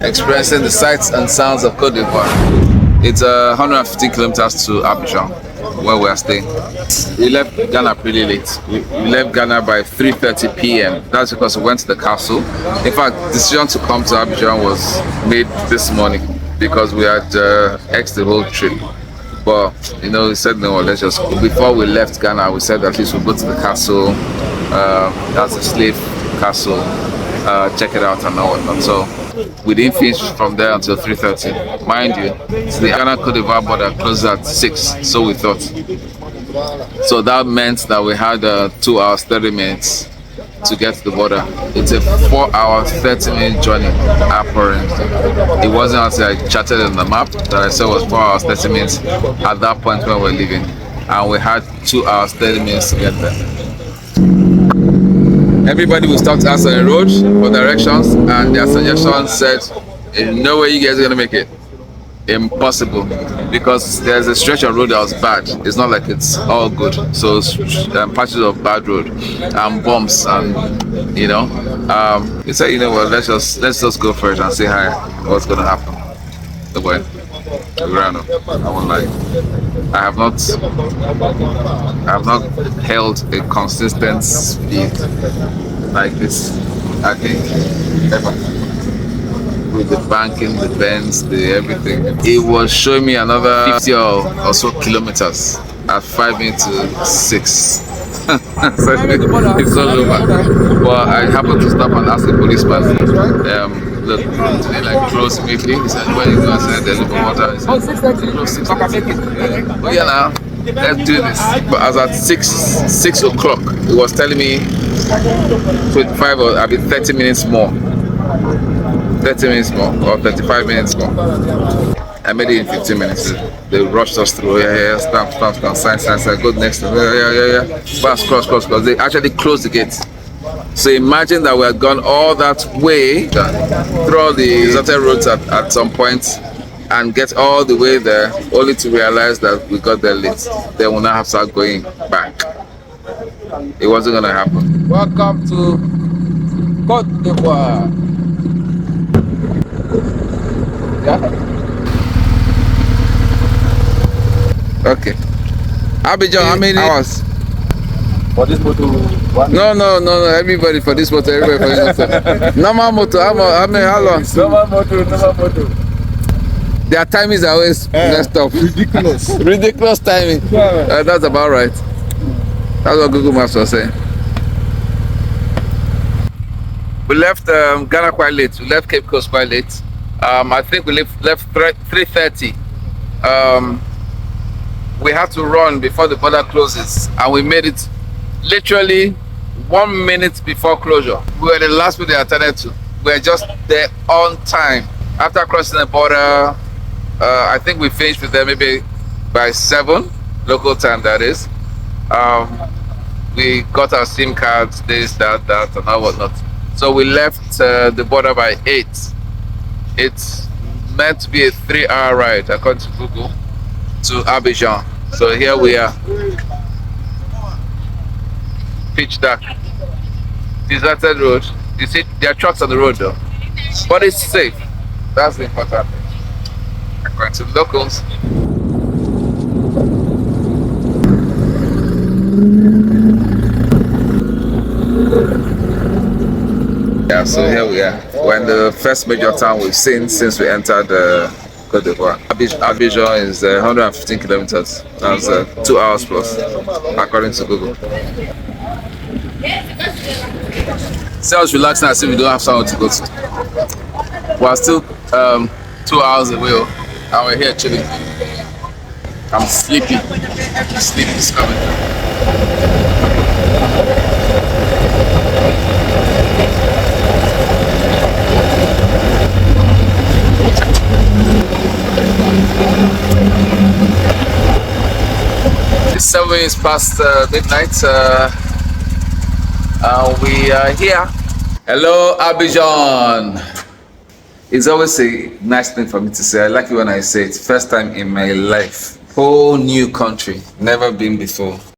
experiencing the sights and sounds of Cote d'Ivoire. It's 115 kilometers to Abidjan, where we are staying. We left Ghana pretty late. We left Ghana by 3:30 p.m. That's because we went to the castle. In fact, the decision to come to Abidjan was made this morning because we had X'd the whole trip. But we said no, let's just go. Before we left Ghana, we said at least we'll go to the castle. That's a slave castle. Check it out and all whatnot. So we didn't finish from there until 3:30. Mind you, the Ghana Cote d'Ivoire border closed at 6, so we thought. So that meant that we had 2 hours 30 minutes to get to the border. It's a 4-hour 30-minute journey apparently. It wasn't until I chatted on the map that I saw it was 4 hours 30 minutes at that point when we were leaving, and we had 2 hours 30 minutes to get there. Everybody will stop to ask on the road for directions, and their suggestions said, no way you guys are gonna make it. Impossible, because there's a stretch of road that was bad. It's not like it's all good. So patches of bad road and bumps, and we said, what, let's just go for it and see what's gonna happen. The way we ran up. I won't lie. I have not held a consistent speed like this, I think, ever. With the banking, the bends, the everything. It was showing me another 50 or so kilometers at 5 minutes to 6. So it's all over. But I happened to stop and ask the policeman, look, do they close immediately? He said, where you go? I said, there's no water. He said, close 6. But yeah, now, let's do this. But as at 6 o'clock, it was telling me 25 or 30 minutes more. 30 minutes more or 35 minutes more. I made it in 15 minutes. They rushed us through. Yeah, stamp, sign, go next. Yeah. Fast, cross. They actually closed the gate. So imagine that we had gone all that way through all the deserted roads at some point and get all the way there, only to realize that we got there late. Then we'll now have to start going back. It wasn't gonna happen. Welcome to Cote d'Ivoire. Yeah. Okay. Abidjan, how many hours? For this motor? No. Everybody for this motor. Normal motor. How long? Normal motor. Their timings are always messed up. Ridiculous. Ridiculous timing. Yeah. That's about right. That's what Google Maps was saying. We left Ghana quite late. We left Cape Coast quite late. I think we left 3:30. We had to run before the border closes, and we made it literally 1 minute before closure. We were the last people they attended to. We were just there on time. After crossing the border, I think we finished with them maybe by 7 local time, that is. We got our SIM cards, this, that, and all whatnot. So we left the border by 8. It's meant to be a 3-hour ride, according to Google, to Abidjan. So here we are. Pitch dark. Deserted road. You see, there are trucks on the road though. But it's safe. That's the important thing. According to the locals. Yeah, so here we are. We're in the first major town we've seen since we entered Cote d'Ivoire. Abidjan is 115 kilometers. That's 2 hours plus, according to Google. See how relaxed now, see we don't have somewhere to go to. We're still 2 hours away, and we're here chilling. I'm sleepy. Sleep is coming. It's 7 minutes past midnight. We are here. Hello, Abidjan. It's always a nice thing for me to say. I like it when I say it. First time in my life. Whole new country. Never been before.